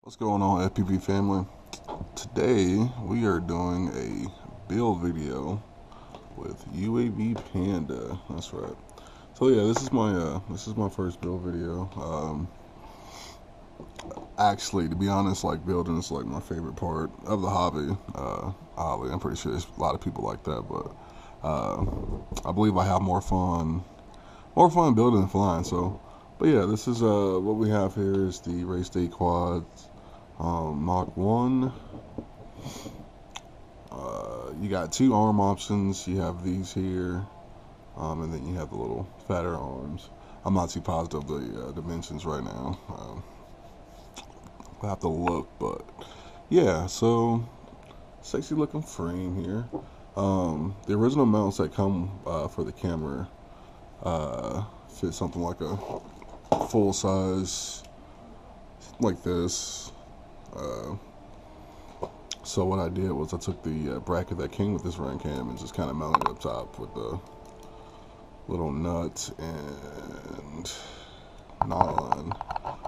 What's going on, FPP family? Today we are doing a build video with UAV Panda. That's right. So yeah, this is my first build video. Actually, to be honest, like building is like my favorite part of the hobby. I'm pretty sure there's a lot of people like that, but I believe I have more fun building than flying. So, but yeah, this is what we have here is the race day quads. Mach 1. You got two arm options. You have these here, and then you have the little fatter arms. I'm not too positive of the dimensions right now. I'll have to look, but yeah. So sexy looking frame here. The original mounts that come for the camera fit something like a full size like this. So what I did was I took the bracket that came with this run cam and just kind of mounted it up top with the little nut and nylon.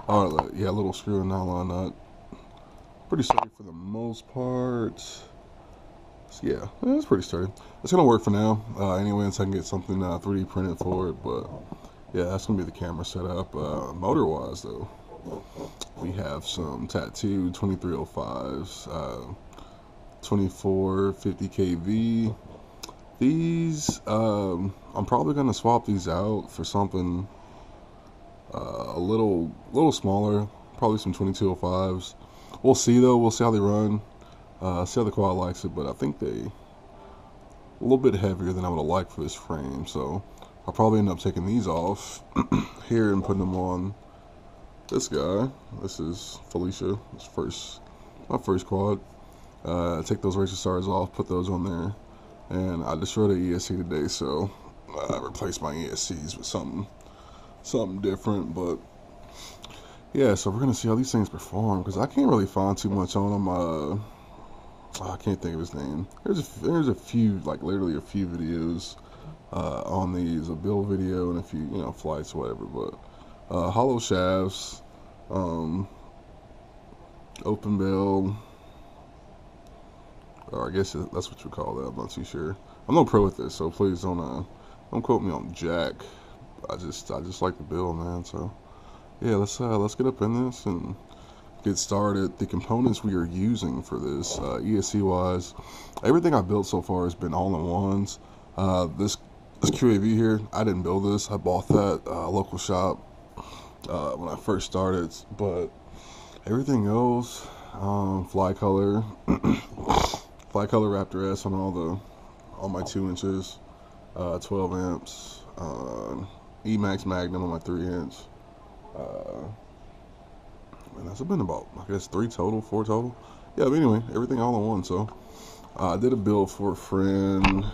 Oh yeah, little screw and nylon nut. Pretty sturdy for the most part. So yeah, it's pretty sturdy. It's gonna work for now. Anyway, until I can get something 3D printed for it. But yeah, that's gonna be the camera setup. Motor wise though, we have some Tattu 2305s, 2450 kV. These, I'm probably gonna swap these out for something a little smaller, probably some 2205s. We'll see though. We'll see how they run. See how the quad likes it, but I think they a little bit heavier than I would have liked for this frame. So I'll probably end up taking these off here and putting them on this guy. This is Felicia. My first quad. Take those racer stars off, put those on there, and I destroyed the ESC today, so I replaced my ESCs with something different. But yeah, so we're gonna see how these things perform because I can't really find too much on them. I can't think of his name. There's a few, like literally a few videos on these, a build video and a few flights or whatever. But hollow shafts, open build, or I guess that's what you call that. I'm not too sure. I'm no pro with this, so please don't quote me on jack. I just like the build, man. So yeah, let's get up in this and get started. The components we are using for this, ESC wise, everything I built so far has been all-in-ones. This QAV here, I didn't build this. I bought that local shop when I first started, but everything else, fly color Raptor S on all my 2 inches, 12 amps, Emax Magnum on my 3 inch. And that's been about, I guess, 4 total. Yeah, but anyway, everything all in one. So I did a build for a friend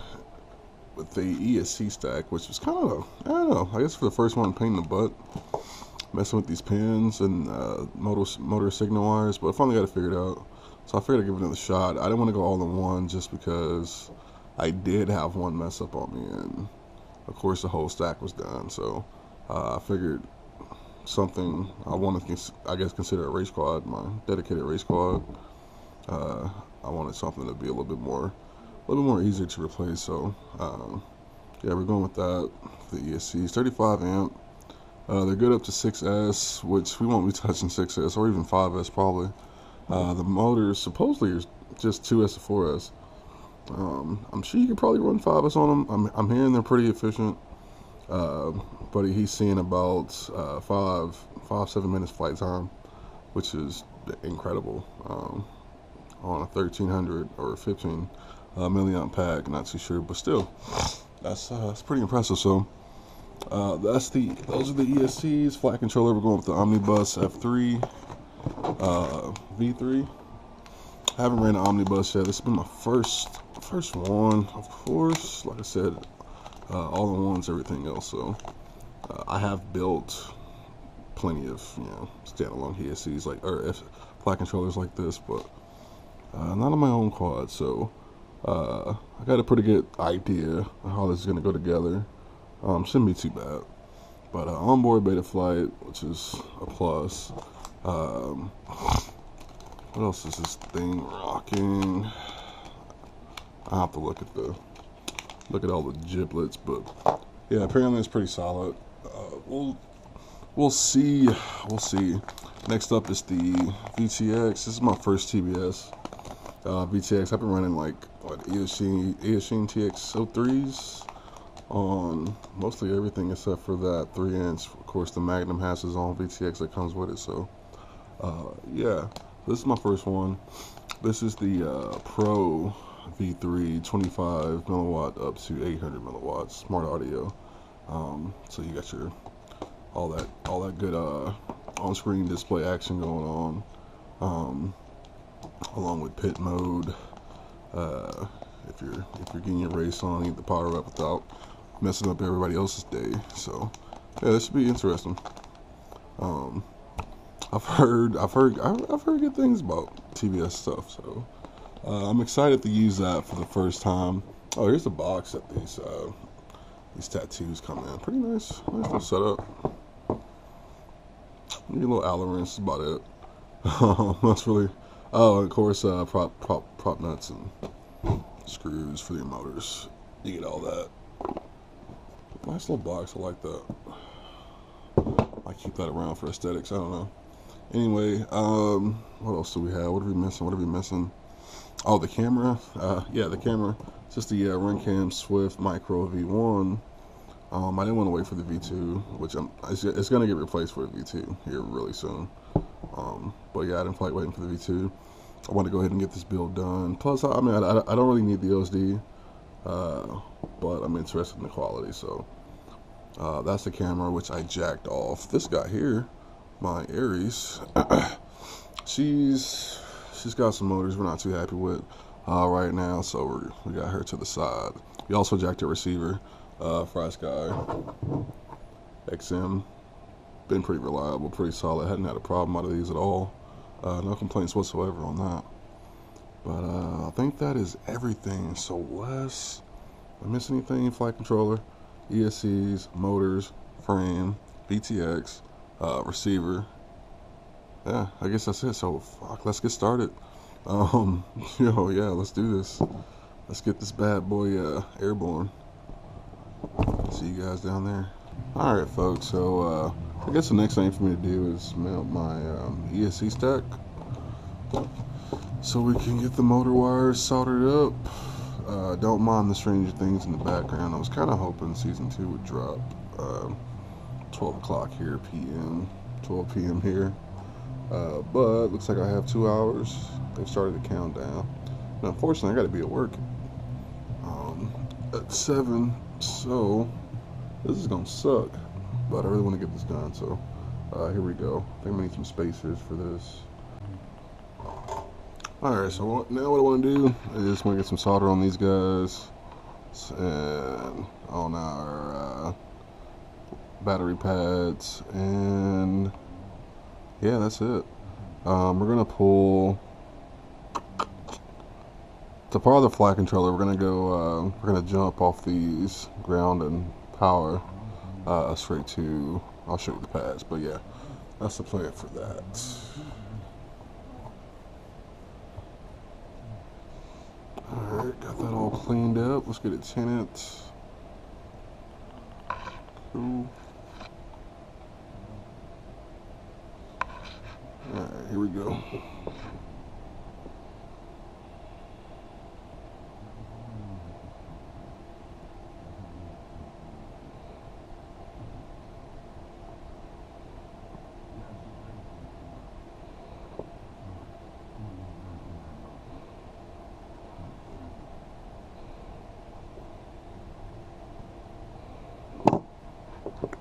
with the ESC stack, which was kind of, I don't know, I guess for the first one, pain in the butt, messing with these pins and motor signal wires, but I finally got it figured out. So I figured I'd give it another shot. I didn't want to go all in one just because I did have one mess up on me, and of course the whole stack was done. So I figured something I want to, I guess, consider a race quad, my dedicated race quad. I wanted something to be a little bit more easier to replace. So yeah, we're going with that. The ESCs, 35 amp. They're good up to 6S, which we won't be touching 6S or even 5S probably. The motors supposedly are just 2S to 4S. I'm sure you could probably run 5S on them. I'm hearing they're pretty efficient. But he's seeing about 7 minutes flight time, which is incredible on a 1300 or 15 milliamp pack. Not too sure, but still, that's pretty impressive. So those are the ESCs. Flight controller, we're going with the Omnibus F3 V3. I haven't ran an Omnibus yet. This has been my first one, of course. Like I said, all in ones, everything else. So I have built plenty of standalone ESCs or flight controllers like this, but not on my own quad. So I got a pretty good idea of how this is gonna go together. Shouldn't be too bad. But onboard beta flight, which is a plus. What else is this thing rocking? I have to look at all the giblets, but yeah, apparently it's pretty solid. We'll see. We'll see. Next up is the VTX. This is my first TBS. VTX. I've been running like Eocene TX03s on mostly everything except for that 3-inch. Of course, the Magnum has its own VTX that comes with it. So yeah, this is my first one. This is the Pro V3 25 milliwatt up to 800 milliwatts smart audio. So you got your all that good on-screen display action going on, along with pit mode. If you're getting your race on, you need the power up without messing up everybody else's day. So yeah, this should be interesting. I've heard good things about TBS stuff, so I'm excited to use that for the first time. Oh, here's the box that these tattoos come in. Pretty nice little setup. Maybe a little Allen is about it. That's really. Oh, and of course, prop nuts and screws for your motors. You get all that. Nice little box. I like that. I keep that around for aesthetics. I don't know. Anyway, what else do we have? What are we missing? Oh, the camera. Yeah, the camera. It's just the Runcam Swift Micro V1. I didn't want to wait for the V2, which it's going to get replaced with a V2 here really soon. But yeah, I didn't feel like waiting for the V2. I want to go ahead and get this build done. Plus, I mean, I don't really need the OSD, but I'm interested in the quality. So that's the camera, which I jacked off. This guy here, my Aries, she's got some motors we're not too happy with right now, so we got her to the side. We also jacked a receiver. FiSky XM, been pretty reliable, pretty solid. Hadn't had a problem out of these at all. No complaints whatsoever on that. But I think that is everything. So I miss anything? Flight controller, ESCs, motors, frame, VTX, receiver. Yeah, I guess that's it. So let's get started. Yeah, let's do this. Let's get this bad boy airborne. See you guys down there. Alright folks, so I guess the next thing for me to do is mount my ESC stack so we can get the motor wires soldered up. Don't mind the Stranger Things in the background. I was kind of hoping season 2 would drop 12 o'clock here PM, 12 PM here, but looks like I have 2 hours. They've started the countdown, and unfortunately I got to be at work at 7. So this is gonna suck, but I really want to get this done. So here we go. I think I need some spacers for this. Alright, so now what I want to do is want to get some solder on these guys and on our battery pads, and yeah, that's it. We're gonna pull to power the flight controller. We're gonna jump off these ground and power straight to. I'll show you the pads, but yeah, that's the plan for that. Alright, got that all cleaned up. Let's get it tinted. Cool. Alright, here we go.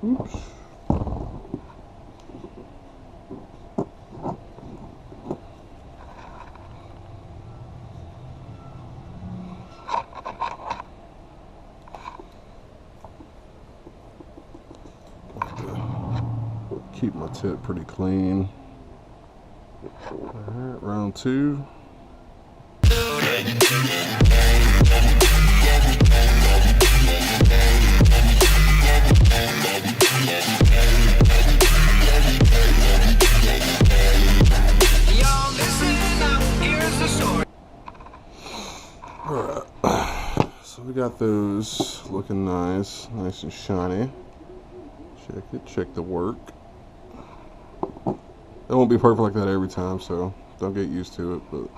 Oops. Keep my tip pretty clean. Alright, round 2. Y'all listen we got those looking nice and shiny. Check it, check the work. It won't be perfect like that every time, so don't get used to it, but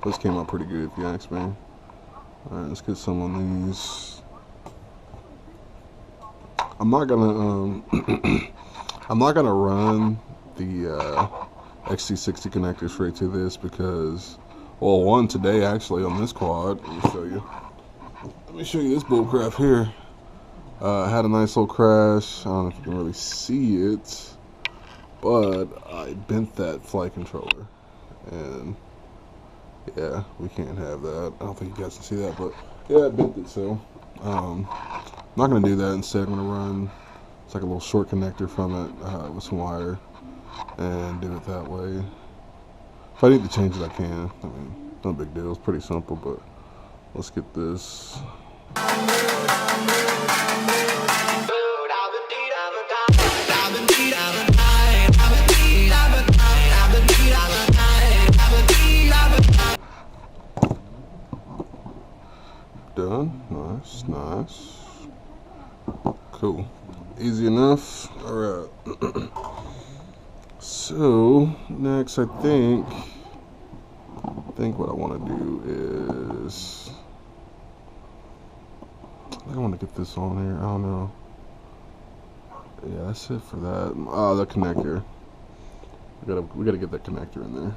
those came out pretty good if you ask me. Alright, let's get some on these. I'm not gonna I'm not gonna run the XT60 connector straight to this because, well, one today actually on this quad. Let me show you this bullcrap here. Had a nice little crash. I don't know if you can really see it, but I bent that flight controller, and yeah, we can't have that. I don't think you guys can see that, but yeah, I bent it. So I'm not gonna do that. Instead, I'm gonna run, it's like a little short connector from it with some wire, and do it that way. If I need to change it, I can. I mean, no big deal. It's pretty simple, but let's get this. Done. Nice, nice. Cool. Easy enough. Alright. So, next I think what I want to do is, I want to get this on here. I don't know. Yeah, that's it for that. The connector. We gotta get that connector in there.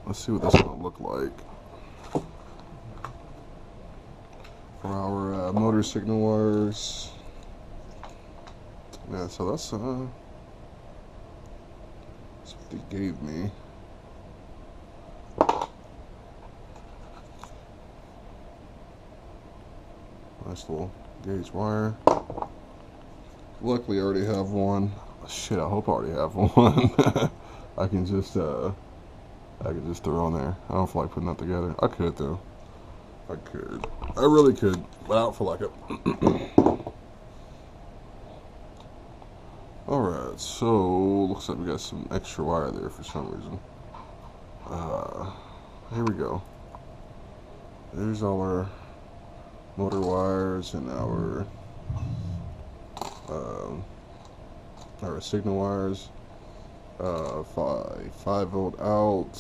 Let's see what that's gonna look like. For our motor signal wires. Yeah, so that's what they gave me. Nice little gauge wire. Luckily, I already have one. Shit, I hope I already have one. I can just throw on there. I don't feel like putting that together. I could though. I could. I really could, but I don't feel like it. Alright, so looks like we got some extra wire there for some reason. Here we go. There's all our motor wires and our signal wires. 5 volt out.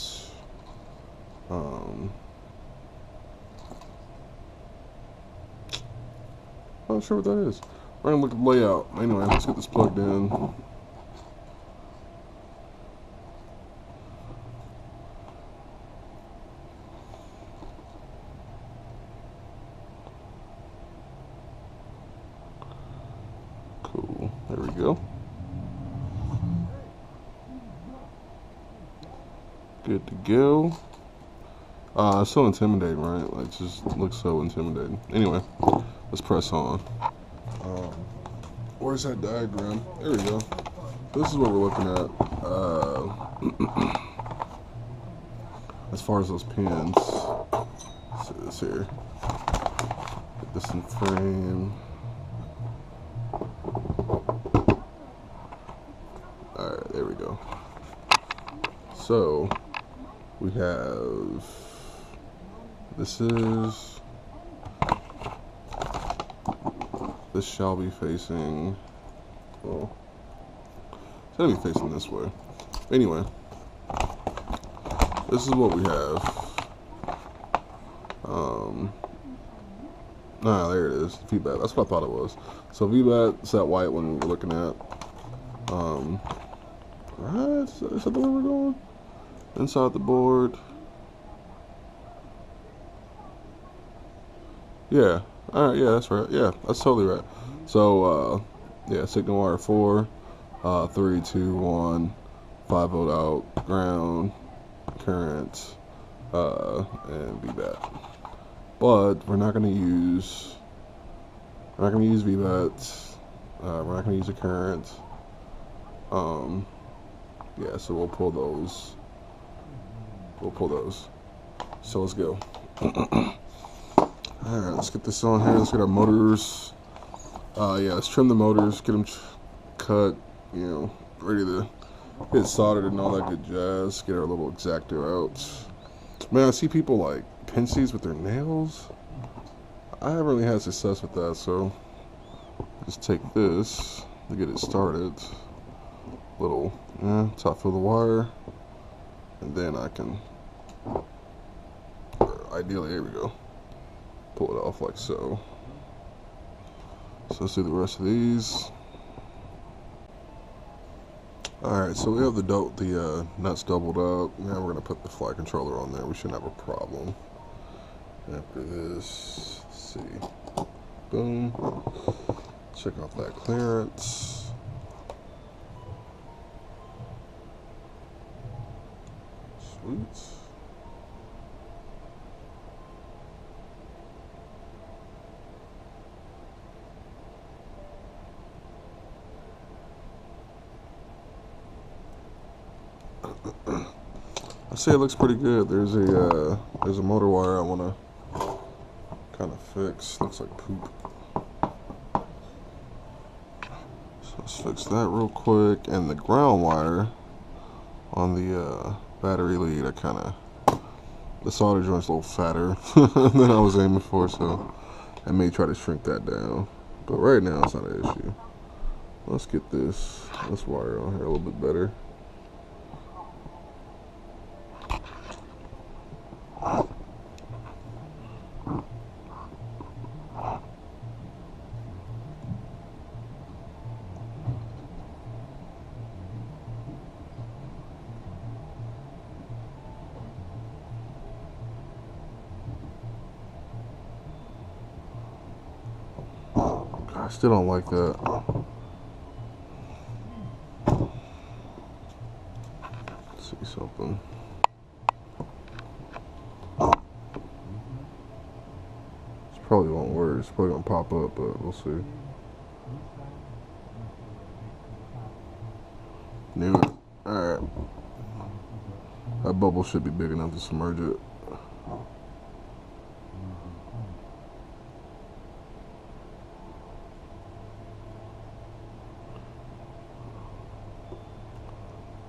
I'm not sure what that is. We're gonna look at the layout. Anyway, let's get this plugged in. Cool. There we go. Good to go. It's so intimidating, right? Like, it just looks so intimidating. Anyway, let's press on. Where's that diagram? There we go. This is what we're looking at. As far as those pins. Let's see this here. Get this in frame. Alright, there we go. So, we have, this shall be facing, well, it's gonna be facing this way. Anyway, this is what we have. There it is, VBAT, that's what I thought it was. So VBAT is that white one we're looking at. Right, is that the way we're going? Inside the board. Yeah. Alright, yeah, that's right. Yeah, that's totally right. So, yeah, signal wire 4, 3, 2, 1, 5 volt out, ground, current, and VBAT. But we're not going to use VBAT. We're not going to use a current. Yeah, so we'll pull those. So let's go. Alright, let's get this on here. Let's get our motors. Yeah, let's trim the motors, get them cut, you know, ready to get soldered and all that good jazz. Get our little X-Acto out. Man, I see people like pinch these with their nails. I haven't really had success with that, so just take this to get it started. Little top of the wire, and then I can, ideally, here we go, pull it off like so. So let's do the rest of these. Alright, so we have the nuts doubled up. Now we're going to put the flight controller on there. We shouldn't have a problem. After this, let's see. Boom. Check off that clearance. Sweet. I say it looks pretty good. There's a motor wire I want to kind of fix. Looks like poop. So let's fix that real quick. And the ground wire on the battery lead, the solder joint's a little fatter than I was aiming for, so I may try to shrink that down. But right now it's not an issue. Let's get this wire on here a little bit better. I still don't like that. Let's see something. This probably won't work. It's probably gonna pop up, but we'll see. Knew it. Alright. That bubble should be big enough to submerge it.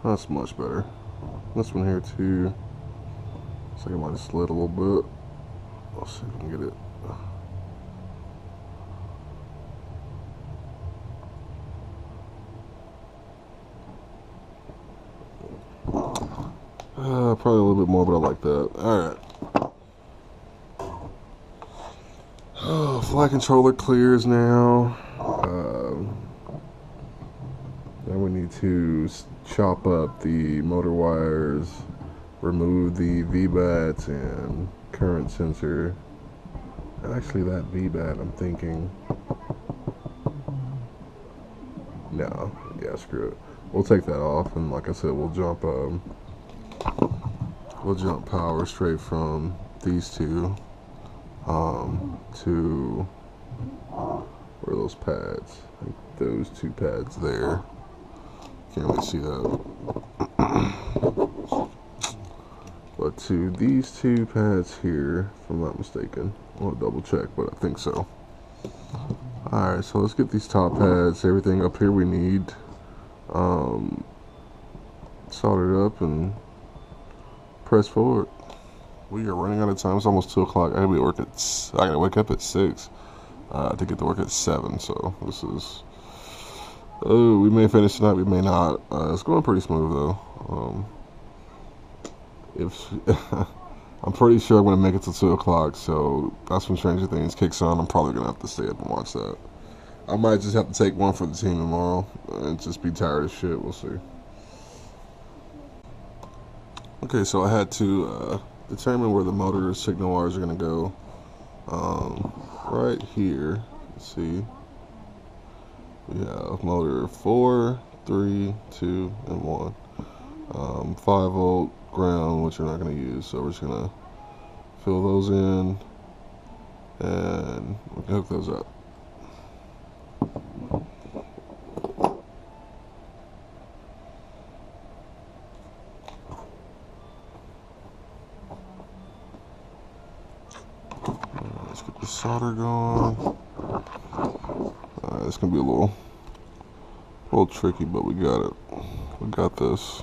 That's much better. This one here too. Looks like it might have slid a little bit. Let's see if we can get it. Probably a little bit more, but I like that. Alright. Oh, flight controller clears now. Then we need to chop up the motor wires, remove the VBAT and current sensor. Actually, that VBAT, I'm thinking, no, yeah, screw it. We'll take that off, and like I said, we'll jump power straight from these two to where are those pads? Like those two pads there. Can't really see that. But to these two pads here, if I'm not mistaken. I want to double check, but I think so. Alright, so let's get these top pads, everything up here we need soldered up and press forward. We are running out of time. It's almost 2 o'clock. I gotta wake up at 6 to get to work at 7. So this is, oh, we may finish tonight, we may not. It's going pretty smooth though. I'm pretty sure I'm gonna make it till 2 o'clock. So that's when Stranger Things kicks on. I'm probably gonna have to stay up and watch that. I might just have to take one for the team tomorrow and just be tired as shit. We'll see. Okay, so I had to determine where the motor signal wires are going to go. Right here, let's see, we have motor 4, 3, 2, and 1. 5-volt ground, which we're not going to use, so we're just going to fill those in, and we can hook those up. Let's get the solder going. It's gonna be a little tricky, but we got it. We got this.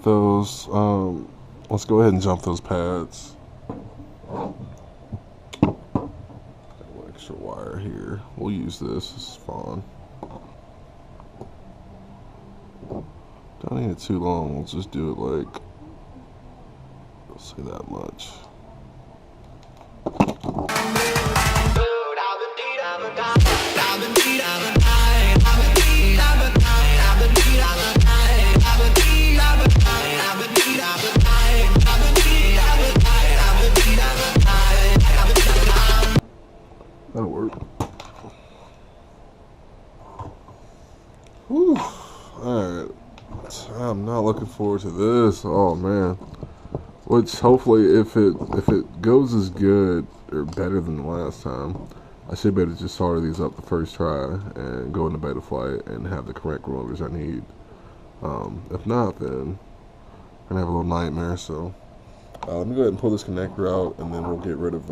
those. Let's go ahead and jump those pads. Got a little extra wire here. We'll use this. This is fun. Don't need it too long. We'll just do it like, I'll say that much. That'll work. Whew. Alright. I'm not looking forward to this. Oh man. Which hopefully if it goes as good or better than the last time, I should be able to just solder these up the first try and go into beta flight and have the correct rotors I need. If not, then I'm gonna have a little nightmare. So let me go ahead and pull this connector out, and then we'll get rid of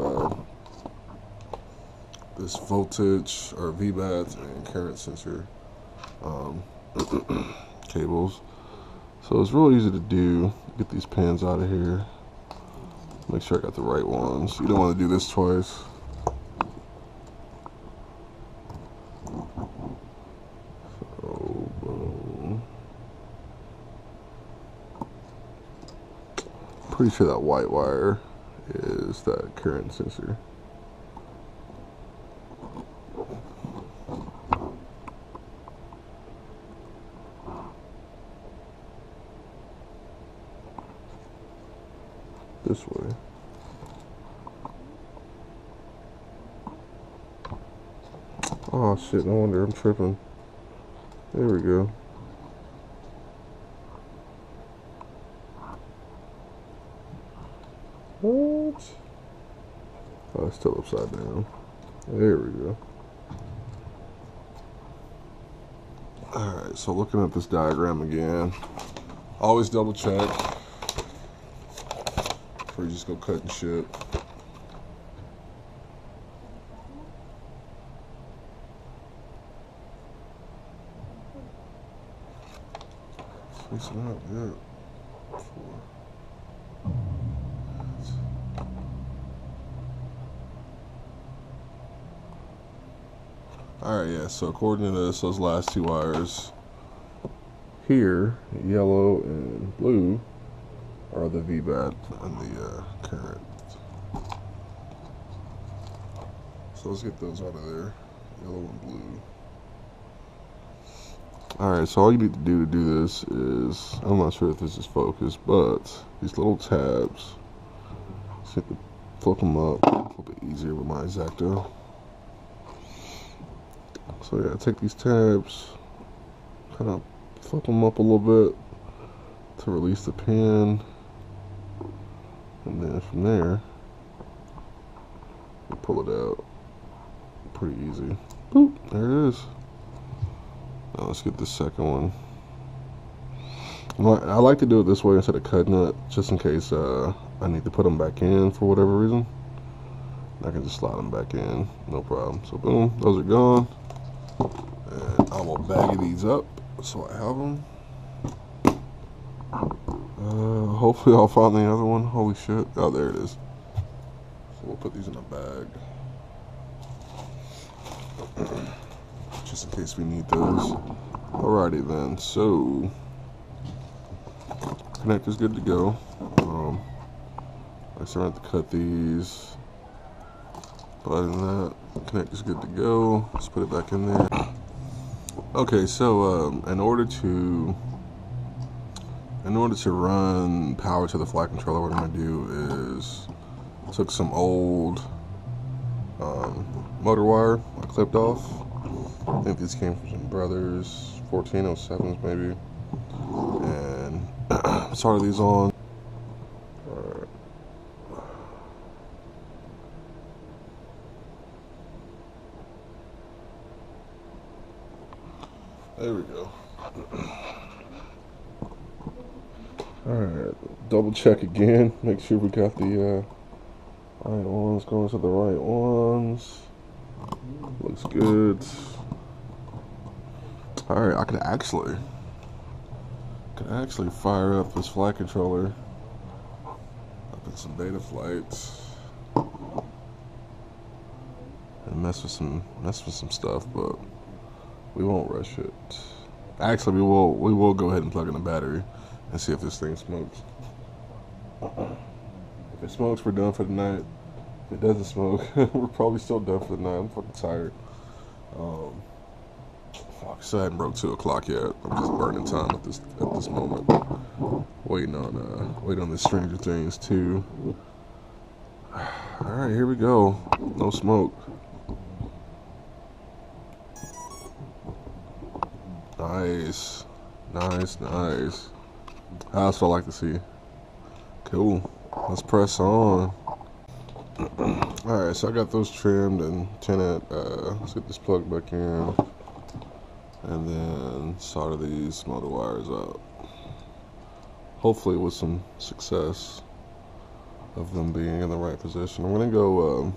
this voltage or VBAT and current sensor cables. So it's real easy to do. Get these pins out of here. Make sure I got the right ones. You don't want to do this twice. So boom. Pretty sure that white wire is that current sensor. This way. Oh shit, no wonder I'm tripping. There we go. What? Oh, it's still upside down. There we go. Alright, so looking at this diagram again, always double check before you just go cutting shit. Facing out, yeah. Alright, yeah, so according to this, those last two wires here, yellow and blue, are the VBAT and the current. So let's get those out of there, yellow and blue. Alright, so all you need to do this is, I'm not sure if this is focused, but these little tabs, just have to flip them up, a little bit easier with my X-Acto. So yeah, take these tabs, kind of flip them up a little bit to release the pin, and then from there, you pull it out. Pretty easy. Boop, there it is. Now let's get the second one. I like to do it this way instead of cutting it, just in case I need to put them back in for whatever reason. I can just slide them back in, no problem. So boom, those are gone. And I will bag these up so I have them. Hopefully I'll find the other one. Holy shit. Oh, there it is. So we'll put these in a bag. Just in case we need those. Alrighty then. So, connector's good to go. I still have to cut these. But other than that, connector's good to go. Let's put it back in there. Okay, so in order to run power to the flight controller, what I'm gonna do is took some old motor wire I clipped off. I think these came from some Brothers 1407s maybe, and soldered these on. Alright. There we go. Alright, double check again, make sure we got the right ones going to the right ones. Looks good. Alright, I could actually Can actually fire up this flight controller up in some beta flights and mess with some stuff, but we won't rush it. Actually, we will go ahead and plug in the battery and see if this thing smokes. If it smokes, we're done for the night. If it doesn't smoke, we're probably still done for the night. I'm fucking tired. Fuck, so I hadn't broke 2 o'clock yet. I'm just burning time at this moment. Waiting on this Stranger Things 2. Alright, here we go. No smoke. Nice. Nice. That's what I like to see. Cool. Let's press on. Alright, so I got those trimmed and tinted. Let's get this plugged back in. And then solder these motor wires up. Hopefully with some success of them being in the right position. I'm going to go,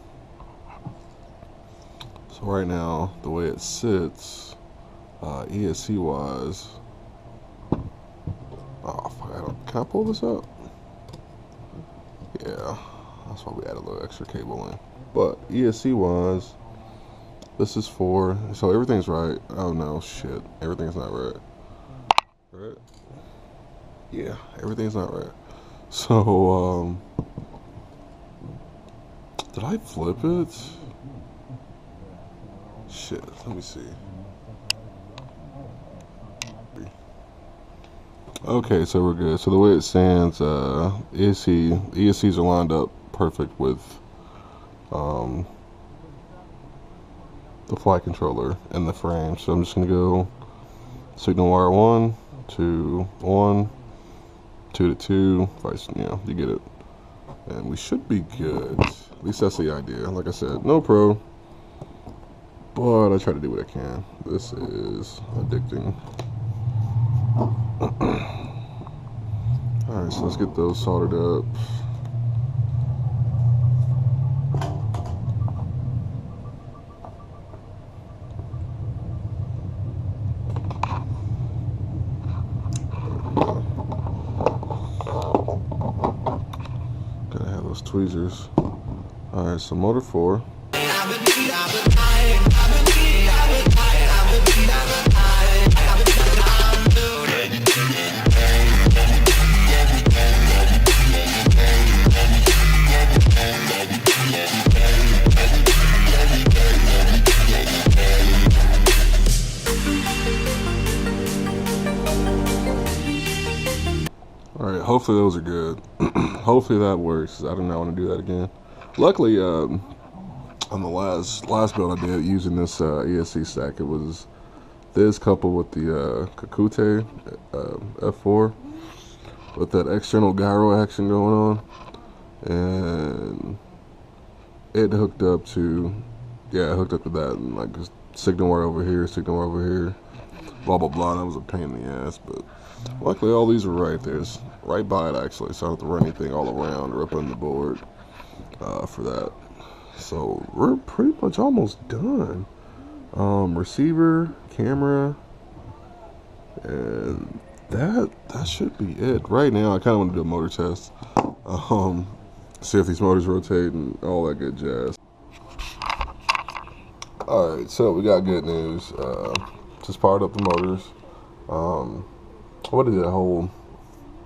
so right now, the way it sits, ESC wise, oh fuck, can I pull this up? Yeah, that's why we add a little extra cable in. But ESC wise, this is 4, so everything's right. Oh no, shit, everything's not right. Right? Yeah, everything's not right. So, did I flip it? Shit, let me see. Okay, so we're good. So the way it stands, ESCs are lined up perfect with the flight controller and the frame. So I'm just gonna go signal wire 1 to 1, 2 to 2, vice, you get it. And we should be good. At least that's the idea. Like I said, no pro, but I try to do what I can. This is addicting. Alright, so let's get those soldered up. Gotta have those tweezers. Alright, so motor 4. Alright, hopefully those are good. Hopefully that works. I do not want to do that again. Luckily, on the last build I did using this ESC stack, it was this coupled with the Kakute F4 with that external gyro action going on, and it hooked up to that, and like just signal wire over here, blah blah blah. That was a pain in the ass, but luckily all these are right. There's right by it actually, so I don't have to run anything all around or up on the board for that. So we're pretty much almost done. Receiver, camera, and that should be it. Right now I kind of want to do a motor test, see if these motors rotate and all that good jazz. Alright, so we got good news. Just powered up the motors. What did that whole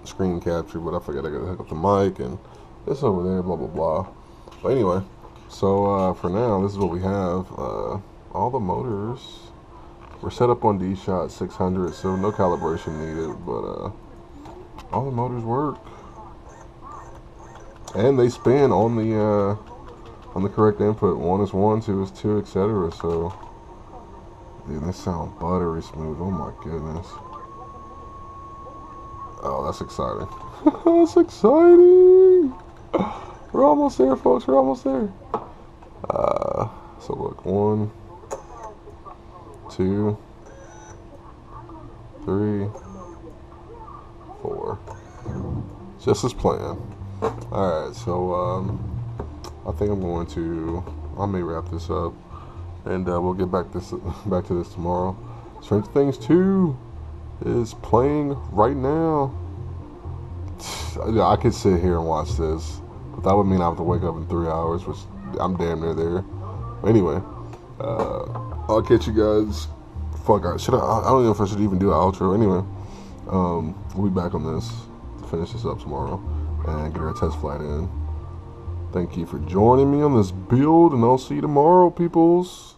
screen capture, but I forgot I gotta hook up the mic and it's over there, blah blah blah. But anyway, so for now this is what we have. All the motors were set up on D-Shot 600, so no calibration needed, but all the motors work. And they spin on the correct input. 1 is 1, 2 is 2, etc. So, dude, they sound buttery smooth. Oh my goodness. Oh, that's exciting. That's exciting. We're almost there, folks. We're almost there. So look, 1, 2, 3, 4. Just as planned. Alright, so I think I may wrap this up, and we'll get back to this tomorrow. Stranger Things 2. is playing right now. I could sit here and watch this, but that would mean I have to wake up in 3 hours, which I'm damn near there. Anyway, I'll catch you guys. Fuck, I don't know if I should even do an outro. Anyway, we'll be back on this to finish this up tomorrow and get our test flight in. Thank you for joining me on this build, and I'll see you tomorrow, peoples.